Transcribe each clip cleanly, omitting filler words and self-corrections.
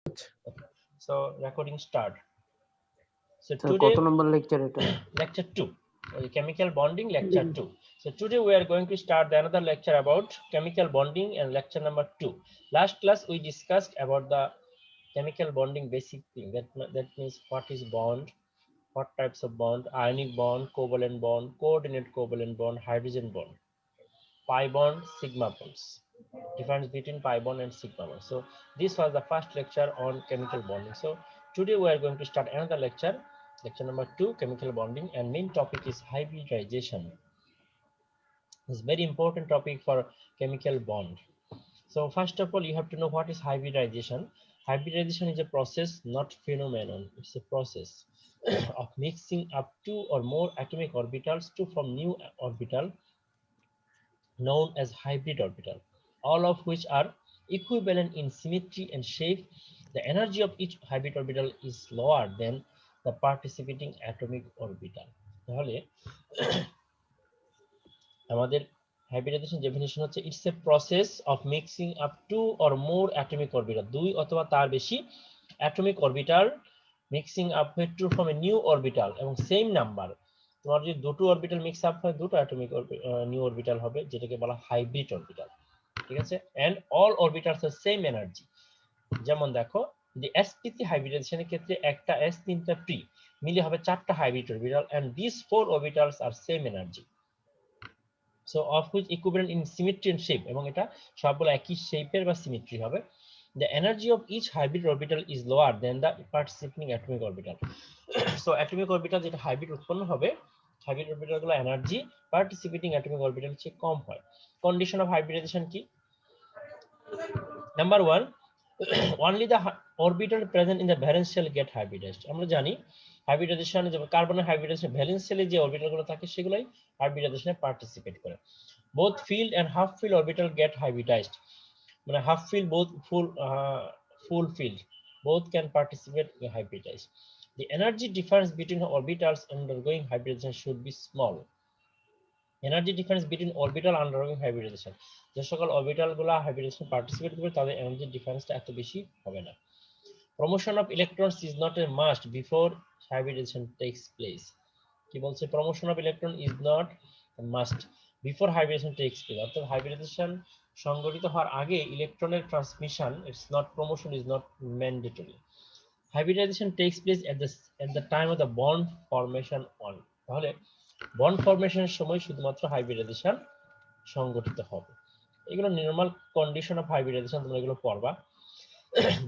So recording start. So sir কত today নম্বর lecture এটা? lecture 2, chemical bonding lecture 2. So today we are going to start the another lecture about chemical bonding and lecture number 2. Last class we discussed about the chemical bonding basic thing. That means what is bond, what types of bond: ionic bond, covalent bond, coordinate covalent bond, hydrogen bond, pi bond, sigma bonds, difference between pi bond and sigma bond. So this was the first lecture on chemical bonding. So today we are going to start another lecture, lecture number 2, chemical bonding, and main topic is hybridization. It's very important topic for chemical bond. So first of all, you have to know what is hybridization. Hybridization is a process, not phenomenon. It's a process of mixing up two or more atomic orbitals to form new orbital known as hybrid orbital, all of which are equivalent in symmetry and shape. The energy of each hybrid orbital is lower than the participating atomic orbital. তাহলে আমাদের hybridization definition হচ্ছে it's a process of mixing up two or more atomic orbital, দুই অথবা তার বেশি atomic orbital mixing up to from a new orbital এবং same number। তোমার যদি দুটো অরবিটাল মিক্স আপ হয় দুটো অ্যাটমিক নিউ অরবিটাল হবে, যেটাকে বলা হাইব্রিড অরবিটাল। ঠিক আছে, and all orbitals are same energy. যেমন দেখো, যে sp3 হাইব্রিডাইজেশনের ক্ষেত্রে একটা s তিনটা p মিলে হবে চারটা hybrid orbital, and this four orbitals are same energy. So of which equivalent in symmetry and shape, এবং এটা সবগুলো একই শেপের বা সিমেট্রি হবে। The energy of each hybrid orbital is lower than the participating atomic orbital. So atomic orbital যেটা hybrid উৎপন্ন হবে, হাইব্রিড অরবিটাল গুলো এনার্জি পার্টিসিপেটিং অ্যাটমিক অরবিটাল চেয়ে কম হয়। কন্ডিশন অফ হাইব্রিডাইজেশন কি? Number 1, only the orbital present in the valence shell get hybridized. আমরা জানি হাইব্রিডাইজেশনে যে কার্বনের হাইব্রিডাইজেশন ভ্যালেন্স শেলে যে অরবিটাল গুলো থাকে সেগুলাই হাইব্রিডাইজেশনে পার্টিসিপেট করে। both field and half field orbital get hybridized, মানে half field both full field both can participate in hybridized. The energy difference between orbitals undergoing hybridization should be small. Energy difference between orbital undergoing hybridization, যে সকল orbital গুলো hybridization participate করবে তাদের energy ডিফারেন্সটা এত বেশি হবে না। Promotion of electrons is not a must before hybridization tax place. কি বলছে? Promotion of electron is not must before hybridization tax place, অর্থাৎ হাইব্রিডাইজেশন সংঘটিত হওয়ার আগে ইলেকট্রনের transmission it's not, promotion is not mandatory. Hybridization tax place at the time of the bond formation on. তাহলে bond ফরমেশনের সময় শুধুমাত্র হাইব্রিডাইজেশন সংঘটিত হবে। এগুলো নরমাল কন্ডিশন অফ হাইব্রিডাইজেশন, তোমরা এগুলো পড়বা।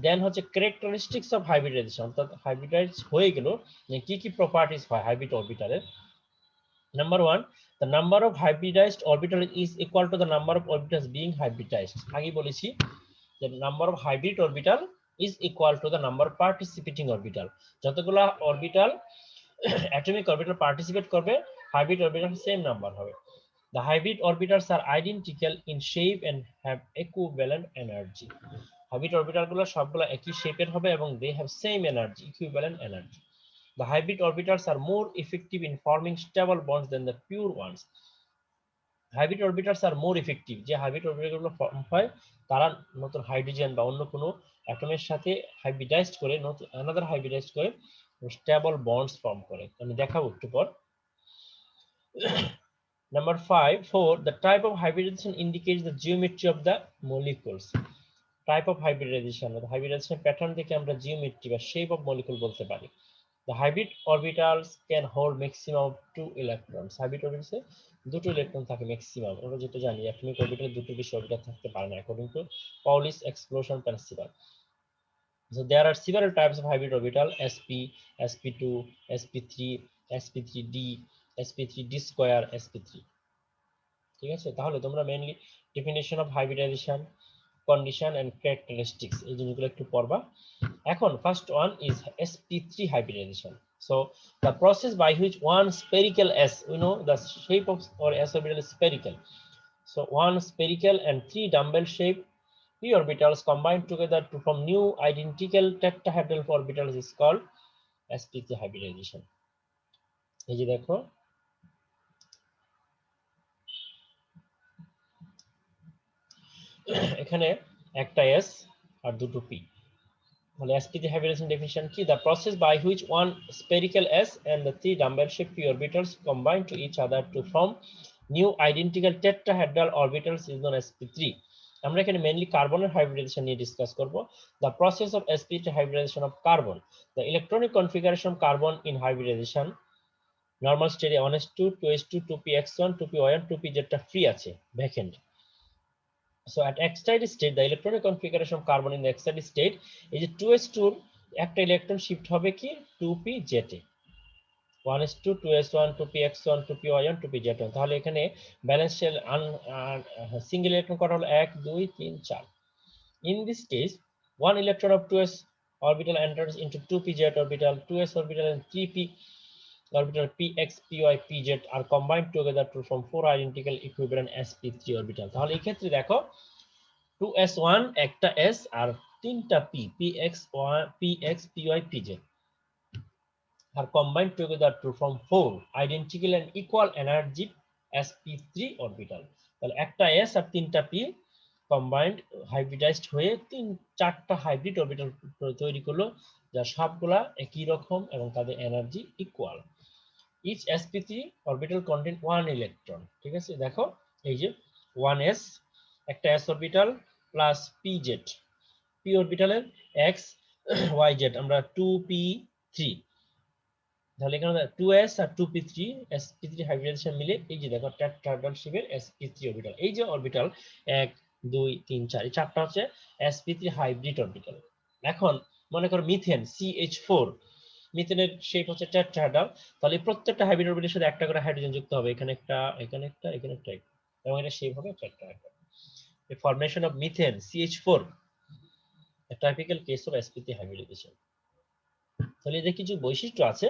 দেন হচ্ছে ক্যারেক্টারিস্টিক্স অফ হাইব্রিডাইজেশন, অর্থাৎ হাইব্রিডাইজ হয়ে গেল কি কি প্রপার্টিস হয় হাইব্রিড অরবিটালের। Number 1, the number of hybridized orbital is equal to the number of orbitals being hybridized. আগে বলেছি যে number of hybrid orbital is equal to the number of participating orbital। যতগুলো অরবিটাল অ্যাটমিক অরবিটাল পার্টিসিপেট করবে, hybrid orbital same number হবে। The hybrid orbitals are identical in shape and have equivalent energy. Hybrid orbital গুলো সবগুলো একই শেপের হবে এবং they have same energy, equivalent energy. The hybrid orbitals are more effective in forming stable bonds than the pure ones. Hybrid orbitals are more effective, যে hybrid orbital গুলো form হয় তারা নতুন হাইড্রোজেন বা অন্য কোনো অ্যাটমের সাথে হাইব্রিডাইজড করে, নতুন আনাদার হাইব্রিডাইজড করে স্টেবল বন্ডস ফর্ম করে। আমি দেখাবো একটু পর। Number 4, the type of hybridization indicates the geometry of the molecules. Type of hybridization, hybridization pattern থেকে আমরা geometry বা shape of molecule বলতে পারি। The hybrid orbitals can hold maximum of 2 electrons. Hybrid orbitals এ দুটো ইলেকট্রন থাকে maximum, আমরা যেটা জানি অ্যাটমিক অরবিটালে দুটো বেশি অরবিটাল থাকতে পারে না according to Pauli's explosion principle. So there are several types of hybrid orbital: sp, sp2, sp3, sp3d, sp3d square, sp3। ঠিক আছে, তাহলে তোমরা mainly definition of hybridization, condition and characteristics এই জিনিসগুলো একটু পড়বা। এখন first one is sp3 hybridization. So the process by which one spherical s, we know the shape of or s orbital is spherical, so one spherical and three dumbbell shape p orbitals combined together to form new identical tetrahedral orbitals is called sp3 hybridization. এই যে দেখো, এখানে একটা s আর দুটো p, তাহলে sp3 hybridization definition কি? The process by which one spherical s and the 3 dumbbell-shaped p orbitals combine to each other to form new identical tetrahedral orbitals is known as sp3. আমরা এখানে mainly কার্বনের hybridization নিয়ে discuss করব। The process of sp3 hybridization of carbon. The electronic configuration of carbon in hybridization normal state 1s2 2s2 2px1 2py1 2pz free আছে vacant. So at excited state the electronic configuration of carbon in the excited state is 2s2 একটা electron shift হবে কি 2pz এ 1s2 2s1 2px1 2py1 2pz1 তাহলে এখানে balance shell single electron করা হলো 1 2 3 4 in this case one electron of 2s orbital enters into 2pz orbital 2s orbital and 3p orbital px py pz are combined together to form four identical equivalent sp3 orbital তাহলে এই ক্ষেত্রে দেখো 2s1 একটা s আর তিনটা p px py pz are combined together to form four identical and equal energy sp3 orbital তাহলে একটা s আর তিনটা p combined hybridized হয়ে চারটা হাইব্রিড অরবিটাল তৈরি করলো যা সবগুলা একই রকম এবং তাদের energy equal each sp3 orbital contain one electron ঠিক আছে দেখো এই যে 1s একটা s orbital plus pz p অরবিটালের x yz আমরা 2p3 তাহলে এখানে 2s আর 2p3 sp3 হাইব্রিডাইজেশন মিলে এই যে দেখো টেট্রাহেড্রাল শেপের sp3 অরবিটাল এই যে অরবিটাল 1 2 3 4 এই চারটা হচ্ছে sp3 হাইব্রিড অরবিটাল এখন মনে করো মিথেন ch4 মিথেনের শেপ হচ্ছে টেট্রাহেড্রাল তাহলে প্রত্যেকটা হাইব্রিড অরবিটালের সাথে একটা করে হাইড্রোজেন যুক্ত হবে এখানে একটা এখানে একটা এখানে একটা এবং এটা শেপ হবে tetrahedral the formation of methane ch4 a typical case of sp3 hybridization তাহলে এদের কিছু বৈশিষ্ট্য আছে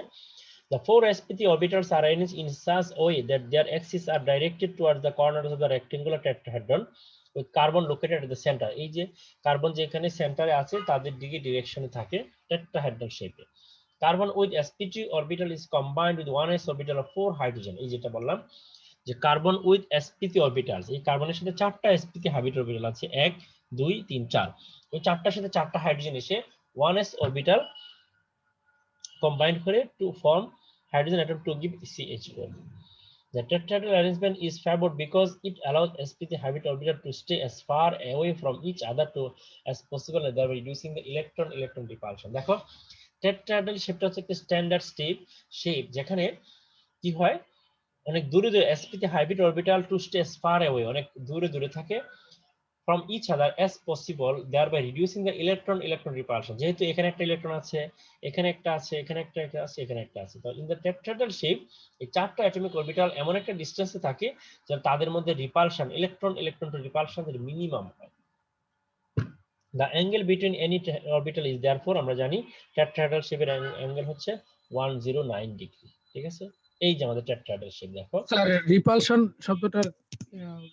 the four sp3 orbitals are arranged in such a way that their axes are directed towards the corners of the rectangular tetrahedron with carbon located at the center এই যে carbon যেখানে সেন্টারে আছে তাদের দিকে ডিরেকশনে থাকে tetrahedral shape carbon with sp3 orbital is combined with 1s orbital of 4 hydrogen এই যেটা বললাম যে কার্বন উইথ sp3 অরবিটালস এই কার্বনের সাথে চারটা sp3 হাইব্রিড অরবিটাল আছে 1 2 3 4 ওই চারটার সাথে চারটা হাইড্রোজেন এসে 1s অরবিটাল combined করে to form hydrogen atom to give CH4 the tetrahedral arrangement is favored because it allows sp3 hybrid orbital to stay as far away from each other to as possible and thereby reducing the electron repulsion দেখো tetrahedral শেপটা হচ্ছে একটা standard shape যেখানে কি হয় অনেক দূরে দূরে sp3 hybrid orbital to stay far away অনেক দূরে দূরে থাকে from each other as possible thereby reducing the electron repulsion যেহেতু এখানে একটা ইলেকট্রন আছে এখানে একটা আছে এখানে একটা আছে এখানে একটা আছে তো in the tetrahedral shape এই চারটা অ্যাটমিক অরবিটাল এমন একটা ডিসটেন্সে থাকে যে তাদের মধ্যে রিপালশন ইলেকট্রন টু রিপালশন এর মিনিমাম হয় the angle between any orbital is therefore আমরা জানি tetrahedral শেপের অ্যাঙ্গেল হচ্ছে 109 ডিগ্রি ঠিক আছে এই যে আমাদের টেট্রাহেড্রাল শেপ দেখো স্যার রিপালশন শব্দটার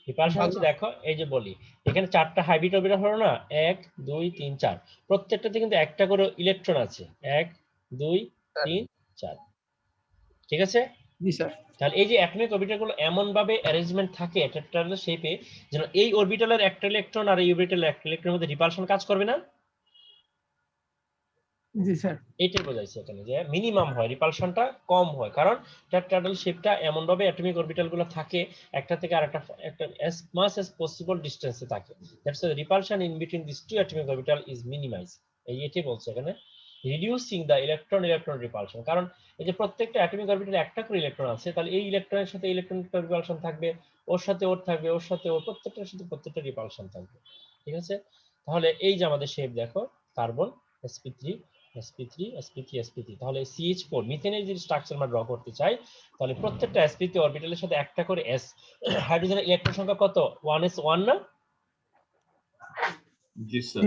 রিপালশন হচ্ছে দেখো এই যে বলি এখানে চারটা হাইব্রিড অরবিটাল হলো না 1 2 3 4 প্রত্যেকটাতে কিন্তু একটা করে ইলেকট্রন আছে 1 2 3 4 ঠিক আছে জি স্যার তাহলে এই যে অ্যাটমিক অরবিটালগুলো এমন ভাবে অ্যারেঞ্জমেন্ট থাকে টেট্রাহেড্রাল শেপে যেন এই অরবিটালের একটা ইলেকট্রন আর এই অরবিটালের একটা ইলেকট্রনের মধ্যে রিপালশন কাজ করবে না জি স্যার এইটাই বোঝাইছে এখানে যে মিনিমাম হয় রিপালশনটা কম হয় কারণ টেট্রাহেড্রাল শেপটা এমন ভাবে অ্যাটমিক অরবিটালগুলো থাকে একটা থেকে আরেকটা একটা as much as possible ডিসটেন্সে থাকে that's the repulsion in between this two atomic orbital is minimized এইটাই বলছে এখানে রিডিউসিং দ্য ইলেকট্রন রিপালশন কারণ এই যে প্রত্যেকটা অ্যাটমিক অরবিটালে একটা করে ইলেকট্রন আছে তাহলে এই ইলেকট্রনের সাথে ইলেকট্রন রিপালশন থাকবে ওর সাথে ওর থাকবে ওর সাথে ওর প্রত্যেকটার সাথে প্রত্যেকটা রিপালশন থাকবে ঠিক আছে তাহলে এই যে আমাদের শেপ দেখো carbon sp3 sp3 sp3 sp3 তাহলে ch4 মিথেনের যে স্ট্রাকচার আমরা ড্র করতে চাই তাহলে প্রত্যেকটা sp3 অরবিটালের সাথে একটা করে s হাইড্রোজেনের ইলেকট্রন সংখ্যা কত 1s1 না জি স্যার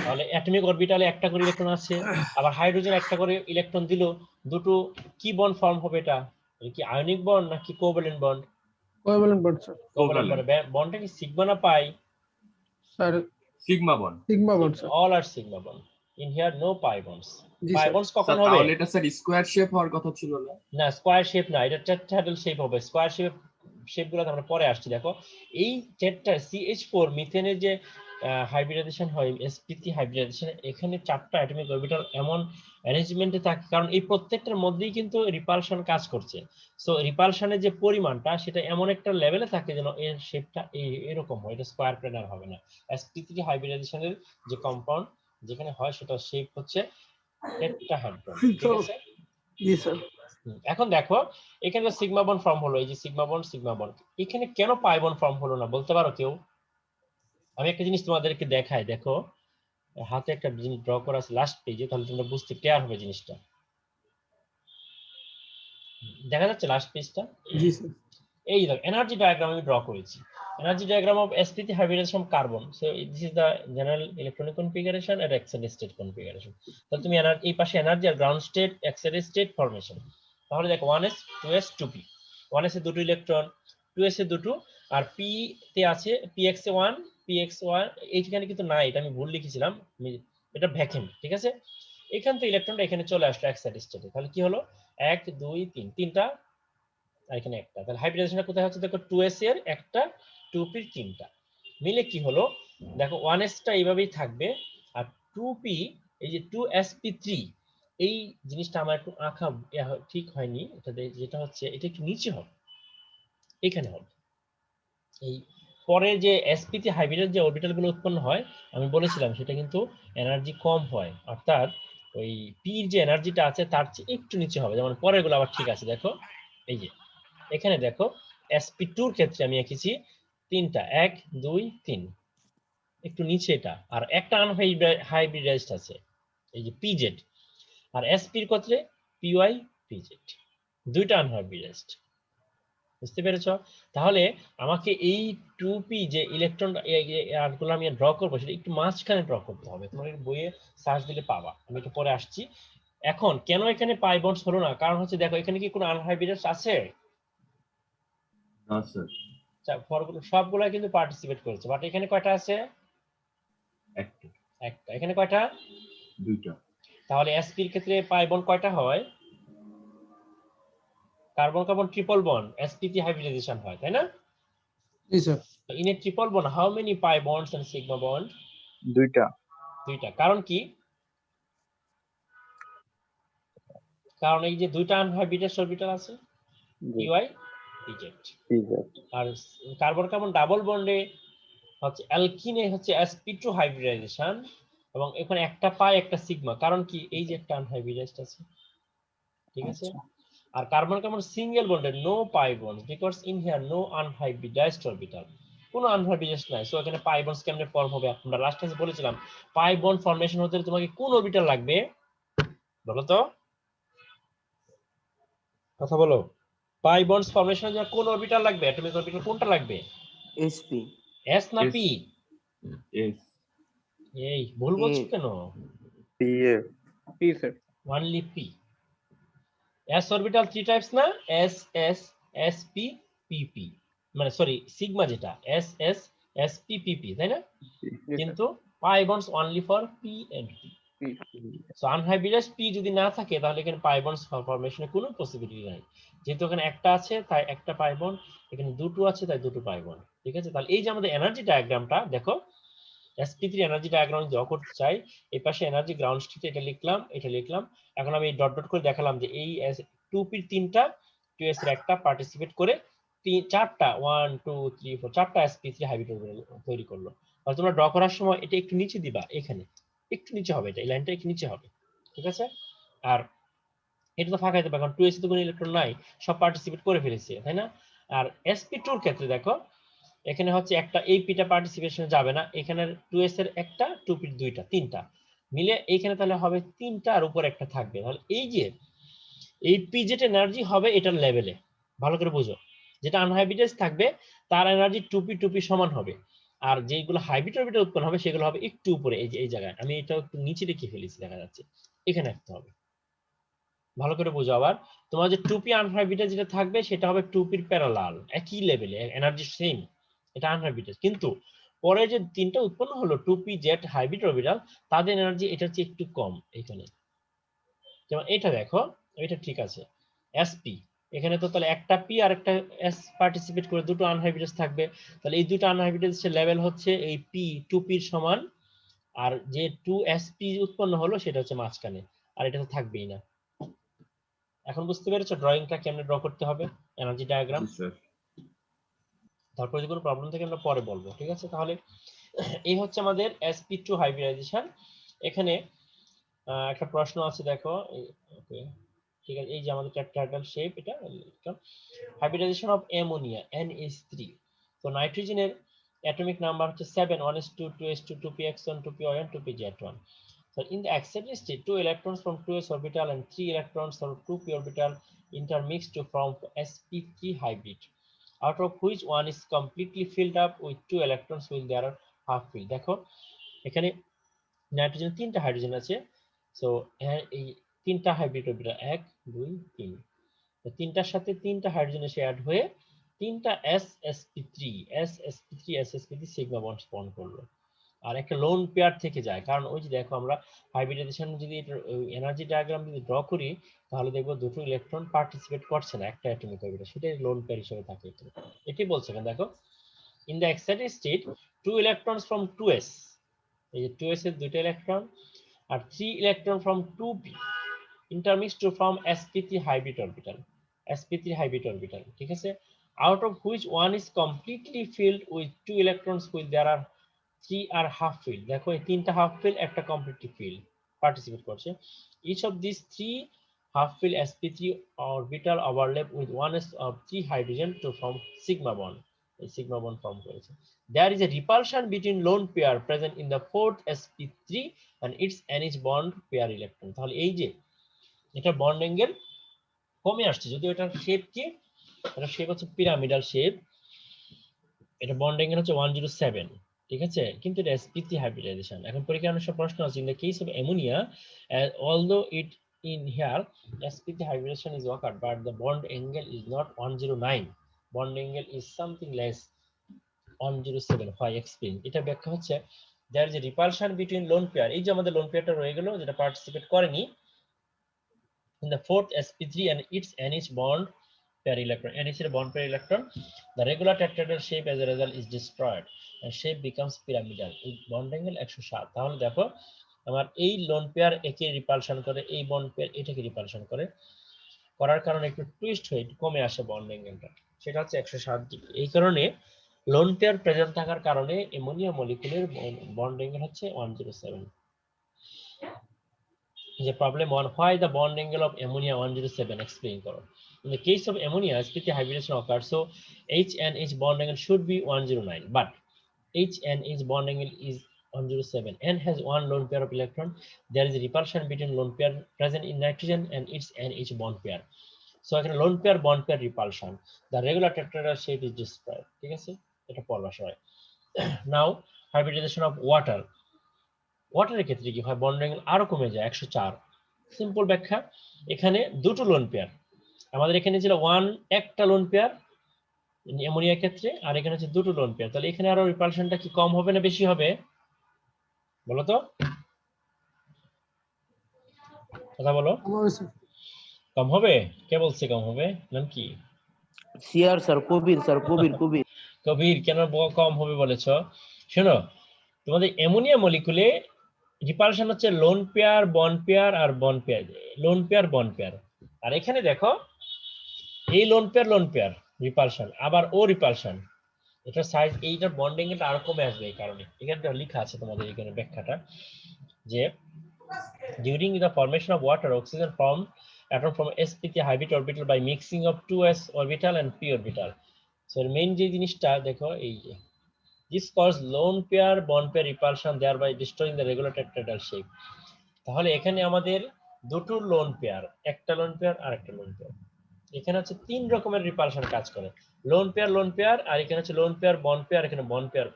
তাহলে অ্যাটমিক অরবিটালে একটা করে ইলেকট্রন আছে আবার হাইড্রোজেন একটা করে ইলেকট্রন দিল দুটো কি বন্ড ফর্ম হবে এটা কি আয়নিক বন্ড নাকি covalent bond covalent bond sir covalent বন্ডটা কি সিগমা না pi sir sigma bond sir all are sigma bond in here no pi bonds জি pi স্যার bonds কখন হবে তাহলে এটা স্যার স্কয়ার শেপ হওয়ার কথা ছিল না না স্কয়ার শেপ না এটা টেট্রাহেড্রাল শেপ হবে স্কয়ার শেপগুলো আমরা পরে আসছি দেখো এই টেট্রা CH4 মিথেনের যে হাইব্রিডাইজেশন হয় sp3 হাইব্রিডাইজেশন, এখানে 4টা অ্যাটমিক অরবিটাল এমন অ্যারেঞ্জমেন্টে থাকে, কারণ এই প্রত্যেকটার মধ্যেই কিন্তু রিপালশন কাজ করছে। সো রিপালশনের যে পরিমাণটা সেটা এমন একটা লেভেলে থাকে যেন এর শেপটা এরকম হয়, এটা স্কয়ার প্লেনার হবে না। sp3 হাইব্রিডাইজেশনের যে কম্পাউন্ড যেখানে হয় সেটা শেপ হচ্ছে টেট্রাহেড্রন, ঠিক আছে? জি স্যার। এখন দেখো এখানে যে সিগমা বন্ড ফর্ম হলো, এই যে সিগমা বন্ড, এখানে কেন পাই বন্ড ফর্ম হলো না বলতে পারো কেউ? আমি একটা জিনিস তোমাদেরকে দেখাই, দেখো হাতে একটা জিনিস ড্র করা আছে লাস্ট পেজে, তাহলে তোমরা বুঝতে ক্লিয়ার হবে জিনিসটা। দেখা যাচ্ছে লাস্ট পেজটা? জি স্যার। এই দেখো এনার্জি ডায়াগ্রাম আমি ড্র করেছি, energy diagram of sp3 hybridization carbon. So this is the general electronic configuration and excited state configuration. তাহলে তুমি এই পাশে এনার্জি আর ground state, excited state formation. তাহলে দেখো 1s 2s 2p, 1s এ দুটো ইলেকট্রন, 2s এ দুটো, আর p তে আছে px এ 1 px 1, এইখানে কিন্তু নাই, এটা আমি ভুল লিখেছিলাম, এটা ভ্যাকেন্ট, ঠিক আছে? এখান থেকে ইলেকট্রনটা এখানে চলে আসলো এক্সাইটেড স্টেটে, তাহলে কি হলো 1 2 3, তিনটা, আর এখানে একটা। তাহলে হাইব্রিডাইজেশনটা কোথায় হচ্ছে দেখো 2s এর একটা, 2p এর তিনটা, মিলে কি হলো দেখো 1s টা এইভাবেই থাকবে, আর 2p এই যে 2sp3, এই জিনিসটা আমার একটু আঁকা ঠিক হয়নি, এটা যেটা হচ্ছে এটা একটু নিচে হবে, এখানে হবে। এই পরে যে sp3 হাইব্রিডের যে অরবিটাল গুলো উৎপন্ন হয় আমি বলেছিলাম সেটা কিন্তু এনার্জি কম হয়, অর্থাৎ ওই p এর যে এনার্জিটা আছে তার চেয়ে একটু নিচে হবে, যেমন পরের গুলো আবার ঠিক আছে। দেখো এই যে এখানে দেখো sp2 এর ক্ষেত্রে আমি এঁকেছি তিনটা, 1 2 3, একটু নিচে এটা, আর একটা আনহাইব্রিডাইজড আছে এই যে pz, আর sp এর ক্ষেত্রে py pz, দুইটা আনহাইব্রিডাইজড। বুঝতে পেরেছো? তাহলে আমাকে এই 2p যে ইলেকট্রন গুলো আমি ড্র করবো সেটা একটু মাঝখানে ড্র করতে হবে, তোমার বইয়ে সার্চ দিলে পাবা, আমি একটু পরে আসছি। এখন কেন এখানে পাই বন্ডস হলো না, কারণ হচ্ছে দেখো এখানে কি কোনো আনহাইব্রিডাইজড আছে? না স্যার, সবগুলা কিন্তু পার্টিসিপেট করেছে, বাট এখানে কয়টা আছে? একটা। একটা। এখানে কয়টা? দুইটা। তাহলে sp এর ক্ষেত্রে পাই বন্ড কয়টা হয়? Carbon carbon triple bond sp3 hybridization হয়, তাই না? জি sir. In a triple bond how many pi bonds and sigma bond? দুইটা। দুইটা। কারণ কি? কারণ এই যে দুইটা আনহাইব্রিডাইজড অরবিটাল আছে, py pz, আর কার্বন কার্বন ডাবল বন্ডে হচ্ছে অ্যালকিনে হচ্ছে sp2 হাইব্রিডাইজেশন, এবং এখানে একটা পাই একটা সিগমা, কারণ কি এই যে একটা আনহাইব্রিডাইজড আছে, ঠিক আছে? আর কার্বন কার্বন সিঙ্গেল বন্ডে no pi bond, because in here no unhybridized orbital, কোনো আনহাইব্রিডাইজড নাই। সো এখানে পাই বন্ডস কেমনে ফর্ম হবে? আমরা লাস্ট ক্লাসে বলেছিলাম পাই বন্ড ফর্মেশন হতে তোমাকে কোন অরবিটাল লাগবে বলো তো, কথা বলো। পাই বন্ডস ফর্মেশনের জন্য কোন অরবিটাল লাগবে? অ্যাটমিক অরবিটাল কোনটা লাগবে? sp এস না পি? এস। এই ভুল বলছো কেন? PF জি sir. Only P. S orbital 3 types না, S S S P P P, মানে সরি সিগমা যেটা S S S P P P, তাই না? কিন্তু pi bonds only for P and P. So unhybridized P যদি না থাকে তাহলে এখানে পাই বন্ডস ফরমেশনের কোনো পসিবিলিটি নাই, যেহেতু এখানে একটা আছে তাই একটা পাই বন্ড, এখানে দুটো আছে তাই দুটো পাই বন্ড, ঠিক আছে? তাহলে এই যে আমাদের এনার্জি ডায়াগ্রামটা দেখো, sp3 এনার্জি ডায়াগ্রাম ড্র করতে চাই, এই পাশে এনার্জি গ্রাউন্ড স্টেটে এটা লিখলাম, এটা লিখলাম। এখন আমি ডট ডট করে দেখালাম যে এই 2p এর তিনটা, 2s এর একটা পার্টিসিপেট করে চারটা 1 2 3 4 চারটা sp3 হাইব্রিড তৈরি করলো। আর তোমরা ড্র করার সময় এটা একটু নিচে দিবা, এখানে একটু নিচে হবে, এটা এই লাইনটা একটু নিচে হবে, ঠিক আছে? আর এটা তো ফাঁকা যাবে, কারণ 2s এ তো কোনো ইলেকট্রন নাই, সব পার্টিসিপেট করে ফেলেছে, তাই না? আর sp2 এর ক্ষেত্রে দেখো এখানে হচ্ছে একটা এই পিটা পার্টিসিপেশনে যাবে না, এখানে 2s এর একটা 2p এর দুইটা, তিনটা মিলে এইখানে তাহলে হবে তিনটা, আর উপর একটা থাকবে। তাহলে এই যে এই পিজেট এনার্জি হবে এটার লেভেলে, ভালো করে বুঝো, যেটা আনহাইব্রিডাইজ থাকবে তার এনার্জি 2p সমান হবে, আর যেগুলো হাইব্রিড অরবিটাল উৎপন্ন হবে সেগুলো হবে একটু উপরে, এই যে এই জায়গায় আমি এটা একটু নিচে রেখে ফেলেছি, দেখা যাচ্ছে এখানে রাখতে হবে, ভালো করে বুঝো। আবার তোমার যে 2p আনহাইব্রিডাইজ যেটা থাকবে সেটা হবে 2p এর প্যারালাল, একই লেভেলে এনার্জি সেম, এটা আনহাইব্রিডাইজ। কিন্তু পরে যে তিনটা উৎপন্ন হলো 2p জেড হাইব্রিড অরবিটাল, তাদের এনার্জি এটার চেয়ে একটু কম। এখানে যেমন এটা দেখো, এটা ঠিক আছে sp, এখানে তো তাহলে একটা পি আর একটা এস পার্টিসিপেট করে দুটো আনহাইব্রিডাইজ থাকবে, তাহলে এই দুটো আনহাইব্রিডাইজের লেভেল হচ্ছে এই পি 2p এর সমান, আর যে 2sp উৎপন্ন হলো সেটা হচ্ছে মাঝখানে, আর এটা তো থাকবেই না। এখন বুঝতে পেরেছো ড্রয়িংটা কেমনে ড্র করতে হবে, এনার্জি ডায়াগ্রাম? জি স্যার। তারপরে যদি কোনো প্রবলেম থাকে আমরা পরে বলবো, ঠিক আছে? তাহলে এই হচ্ছে আমাদের sp2 হাইব্রিডাইজেশন। এখানে একটা প্রশ্ন আছে দেখো, ওকে ঠিক আছে, এই যে আমাদের টেট্রাহেড্রাল শেপ, এটা হাইব্রিডাইজেশন অফ অ্যামোনিয়া NH3। তো নাইট্রোজেনের অ্যাটমিক নাম্বার হচ্ছে 7, 1s2, 2s2, 2px1, 2py1, 2pz1. So in the excited state, 2 electrons from 2s orbital and 3 electrons from 2p orbital intermix to form sp3 hybrid, out of which one is completely filled up with 2 electrons with their half fill. দেখো এখানে nitrogen 3টা hydrogen আছে, so এই 3টা hybrid orbital 1 2 3, তো 3টার সাথে 3টা hydrogen এসে অ্যাড হয়ে 3টা ssp3 সিগমা বন্ড স্পন করলো, আর একটা লোন পেয়ার থেকে যায়। কারণ ওই যে দেখো আমরা হাইব্রিডাইজেশন যদি এনার্জি ডায়াগ্রাম যদি ড্র করি তাহলে দেখবো দুটো ইলেকট্রন পার্টিসিপেট করছে না একটা অ্যাটমিক অরবিটাল, সেটাই লোন পেয়ার হিসেবে থাকে। এটি বলছে কেন দেখো, in the excited state 2 electrons from 2s, এই যে 2s এর দুটো electron R 3 electron from 2p intermix to form sp3 hybrid orbital, ঠিক আছে, out of which one is completely filled with 2 electrons with there are 3 are half filled. দেখো এই তিনটা half feel, একটা কমপ্লিটলি ফিল পার্টিসিপেট করছে। each of these 3 half fill sp3 orbital overlap with one of 3 hydrogen to form sigma bond, এই sigma bond form করেছে। there is a repulsion between lone pair present in the fourth sp3 and its nh bond pair electron। তাহলে এই যে এটা bond angle কমে আসছে, যদিও এটার শেপ কি, এটা শেপ হচ্ছে পিরামিডাল শেপ, এটা বন্ড অ্যাঙ্গেল হচ্ছে 107, ঠিক আছে, কিন্তু এটা sp3 হাইব্রিডাইজেশন। এখন পরীক্ষায় অনেক প্রশ্ন আছে, in the case of ammonia although it in here sp3 hybridization is occurred but the bond angle is not 109, bond angle is something less 107, why explain? এটা ব্যাখ্যা হচ্ছে there is a repulsion between lone pair, এই যে আমাদের loan পেয়ারটা রয়ে গেল যেটা পার্টিসিপেট করেনি, in the fourth sp3 and its nh bond pair electron, nh এর bond pair electron, the regular tetrahedral shape as a result is destroyed and shape becomes pyramidal with bond angle 107। তাহলে দেখো আমার এই lone pair একে repulsion করে, এই bond pair এটাকে repulsion করে, করার কারণে একটু টুইস্ট হয়ে কমে আসে বন্ড অ্যাঙ্গেলটা, সেটা হচ্ছে 107 ডিগ্রি। এই কারণে লোন পেয়ার প্রেজেন্ট থাকার কারণে অ্যামোনিয়া মলিকুলের বন্ড অ্যাঙ্গেল হচ্ছে 107। যে problem 1, why the bond angle of ammonia 107, explain করো। In the case of ammonia sp3 hybridization occurs, so H and H bond angle should be 109, but H and H bond angle is 107 and has one lone pair of electron. There is a repulsion between lone pair present in nitrogen and its NH bond pair, so এখানে lone pair bond pair repulsion, the regular tetrahedral shape is destroyed, ঠিক আছে, এটা পড়বা সবাই। Now hybridization of water, ওয়াটারের ক্ষেত্রে কি হয়, bond angle আরো কমে যায় 104। সিম্পল ব্যাখ্যা, এখানে দুটো লোন পেয়ার, আমাদের এখানে ছিল একটা লোন পেয়ার অ্যামোনিয়ার ক্ষেত্রে, আর এখানে হচ্ছে দুটো লোন পেয়ার, তাহলে এখানে আরো রিপালশনটা কি কম হবে না বেশি হবে, বলো তো, কথা বলো। কম হবে, কে বলছে কম হবে, নাম কি? CR sir, Kabir sir, Kabir. Kabir, কেন কম হবে বলেছ? শোনো, তোমাদের অ্যামোনিয়া মলিকুলে রিপালশন হচ্ছে লোন পেয়ার বন্ড পেয়ার আর bond pair, lone pair bond pair, আর এখানে দেখো এই লোন পেয়ার রিপালশন আবার ও রিপালশন, এটা সাইজ এইটার বন্ডিং এটা আরো কমে আসবে। এই কারণে এখানে লেখা আছে তোমাদের এখানে ব্যাখ্যাটা, যে during the formation of water oxygen form atom from sp3 hybrid orbital by mixing of 2s orbital and p orbital, so main যে জিনিসটা দেখো এই যে this cause lone pair bond pair repulsion thereby destroying the regular tetrahedral shape। তাহলে এখানে আমাদের দুটো lone pair, একটা লোন পেয়ার আর একটা লোন পেয়ার, এখানে হচ্ছে তিন রকমের রিপালশন কাজ করে, লোন পেয়ার, আর এখানে হচ্ছে লোন পেয়ার বন্ড পেয়ার, এখানে বন্ড পেয়ার।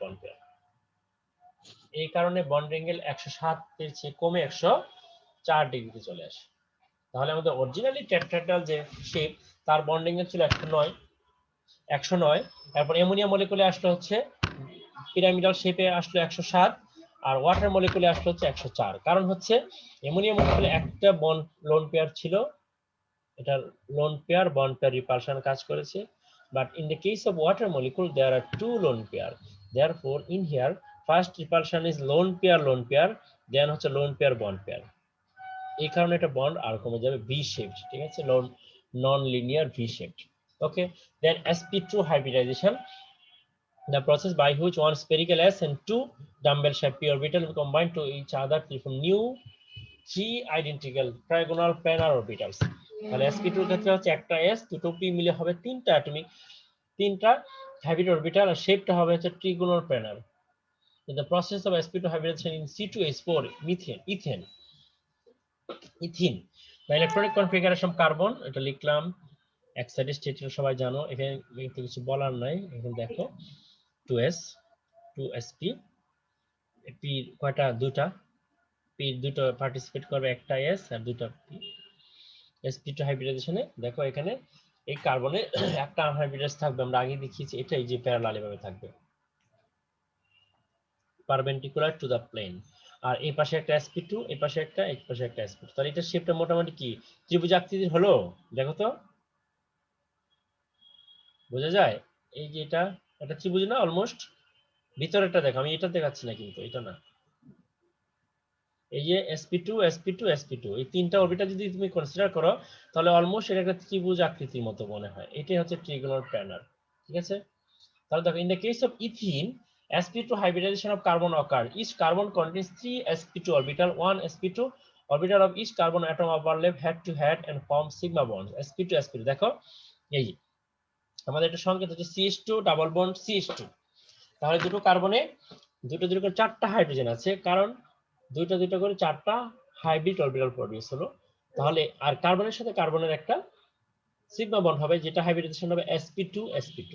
এই কারণে বন্ড অ্যাঙ্গেল 107 এর চেয়ে কমে 104 ডিগ্রিতে চলে আসে। তাহলে আমাদের অরিজিনালি টেট্রাহেড্রাল যে শেপ তার বন্ড অ্যাঙ্গেল ছিল 109, তারপর অ্যামোনিয়া মলিকুলে আসলো হচ্ছে পিরামিডাল শেপে আসলো 107, আর ওয়াটার মলিকুলে আসলো হচ্ছে 104। কারণ হচ্ছে অ্যামোনিয়া মলিকুলে একটা বন্ড লোন পেয়ার ছিল এটা lone pair bond pair repulsion কাজ করেছে, but in the case of water molecule there are two lone pair, therefore in here first repulsion is lone pair then হচ্ছে লোন পেয়ার বন্ড পেয়ার। এই কারণে এটা bond আর কমে যাবে, V shaped, ঠিক আছে, non linear V shaped. Okay, then sp2 hybridization, the process by which one spherical s and two dumbbell shaped p orbital will combine to each other to form new three identical trigonal planar orbitals। তাহলে sp2 এর ক্ষেত্রে হচ্ছে একটা s দুটো p মিলে হবে তিনটা atomic, তিনটা hybrid orbital, আর শেপটা হবে হচ্ছে trigonal planar। In the process of sp2 hybridization in C2H4 ethene the electronic configuration carbon, এটা লিখলাম excited state সবাই জানো, এখানে কিছু বলার নাই। এখন দেখো 2s 2sp p কয়টা, দুটা p, দুটো পার্টিসিপেট করবে, একটা s আর দুটো p। sp2 হাইব্রিডাইজেশনে দেখো এখানে এই কার্বনে একটা আনহাইব্রিডাইজ থাকবে, আমরা আগে দেখিয়েছি, এটাই যে প্যারালালি ভাবে থাকবে পারপেন্ডিকুলার টু দা প্লেন। আর এই পাশে একটা sp2, এই পাশে একটা, এই পাশে একটা sp2। তাহলে এটা শেপটা মোটামুটি কি ত্রিভুজ আকৃতির হলো, দেখো তো বোঝা যায়। এই যে এটা একটা ত্রিভুজ না অলমোস্ট, ভিতরেরটা দেখো, আমি এটা দেখাচ্ছি না কিন্তু, এটা না, এই যে sp2 sp2 sp2 এই তিনটা অরবিটাল যদি তুমি কনসিডার করো তাহলে অলমোস্ট এটা একটা ত্রিভুজ আকৃতির মতো মনে হয়, এটাই হচ্ছে ট্রিগোনাল প্ল্যানার, ঠিক আছে। তাহলে দেখো in the case of ethene sp2 hybridization of carbon occur, each carbon contains 3 sp2 orbital, one sp2 orbital of each carbon atom overlap head to head and form sigma bonds sp2 sp2। দেখো এই যে আমাদের একটা সংকেত হচ্ছে CH2 double bond CH2, তাহলে দুটো কার্বনে দুটো দুটো করে চারটা হাইড্রোজেন আছে, কারণ দুইটা দুইটা করে চারটা হাইব্রিড অরবিটাল প্রডিউস হলো। তাহলে আর কার্বনের সাথে কার্বনের একটা সিগমা বন্ড হবে, যেটা হাইব্রিডাইজেশন হবে sp2 sp2,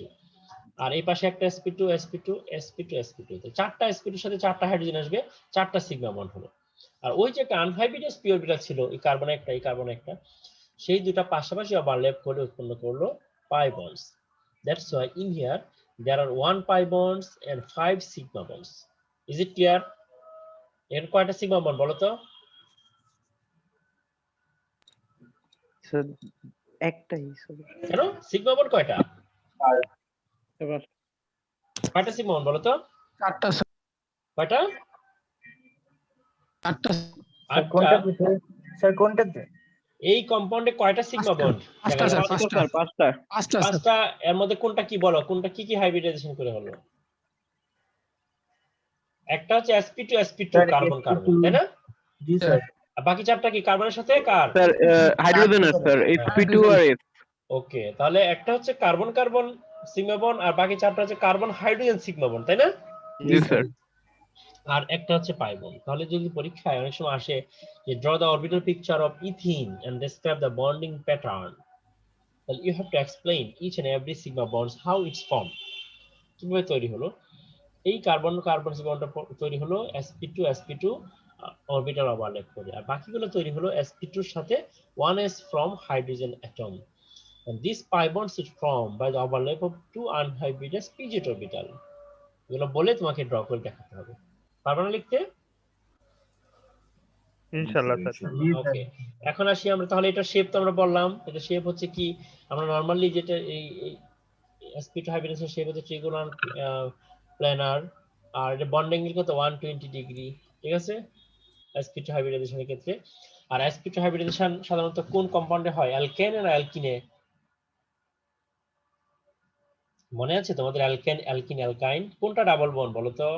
আর এই পাশে একটা sp2 sp2 sp2 sp2, তো চারটা sp2 এর সাথে চারটা হাইড্রোজেন আসবে, চারটা সিগমা বন্ড হলো। আর ওই যে একটা আনহাইব্রিডাইজ পি অরবিটাল ছিল, এই কার্বন একটা এই কার্বন একটা, সেই দুটো পাশাপাশি ওভারল্যাপ করে উৎপন্ন করলো pi bonds. That's why in here there are 1 pi bonds and 5 sigma bonds. Is it clear? এর কয়টা সিগমা বন্ড বলো তো? স্যার একটাই স্যার। কেন সিগমা বন্ড কয়টা? এবার কয়টা সিগমা বন্ড বলো তো? চারটা স্যার, কয়টা? চারটা আটটা। স্যার কোনটাতে? এই কম্পাউন্ডে কয়টা সিগমা বন্ড? পাঁচটা স্যার, পাঁচটা পাঁচটা স্যার, পাঁচটা। পাঁচটা স্যার। পাঁচটা। এর মধ্যে কোনটা কি বলো, কোনটা কি কি হাইব্রিডাইজেশন করে হলো? একটা হচ্ছে sp2 sp2 কার্বন কার্বন, তাই না? জি স্যার। আর বাকি চারটা কি কার্বনের সাথে কার? স্যার হাইড্রোজেন স্যার, sp2 আর s। ওকে, তাহলে একটা হচ্ছে কার্বন কার্বন সিগমা বন্ড, আর বাকি চারটা হচ্ছে কার্বন হাইড্রোজেন সিগমা বন্ড, তাই না? জি স্যার। আর একটা হচ্ছে পাই বন্ড। তাহলে যদি পরীক্ষায় অনেক সময় আসে যে draw the orbital picture of ethyne and describe the bonding pattern, তাহলে you have to explain each and every sigma bonds how it's form, কিভাবে তৈরি হলো। এই কার্বন কার্বন বন্ডটা তৈরি হলো sp2 sp2 অরবিটাল ওভারল্যাপ করে, আর বাকিগুলো তৈরি হলো sp2 এর সাথে 1s from hydrogen atom, and these pi bonds is formed by the overlap of two unhybridized p-jet orbital। এগুলো বলে তোমাকে ড্র করে দেখাতে হবে, পারবে না লিখতে? ইনশাআল্লাহ স্যার। জি স্যার। ওকে, এখন আসি আমরা, তাহলে এটা শেপ তো আমরা বললাম, এটা শেপ হচ্ছে কি, আমরা নরমালি যেটা এই sp2 হাইব্রিডাইজেশন শেপ হচ্ছে ট্রিগোনাল প্ল্যানার, আর এটা বন্ড অ্যাঙ্গেল কত 120 ডিগ্রি, ঠিক আছে sp2 হাইব্রিডাইজেশনের ক্ষেত্রে। আর sp2 হাইব্রিডাইজেশন সাধারণত কোন কম্পাউন্ডে হয়, অ্যালকেন না অ্যালকিনে? মনে আছে তোমাদের অ্যালকেন অ্যালকিন অ্যালকাইন কোনটা ডাবল বন্ড বলো তো?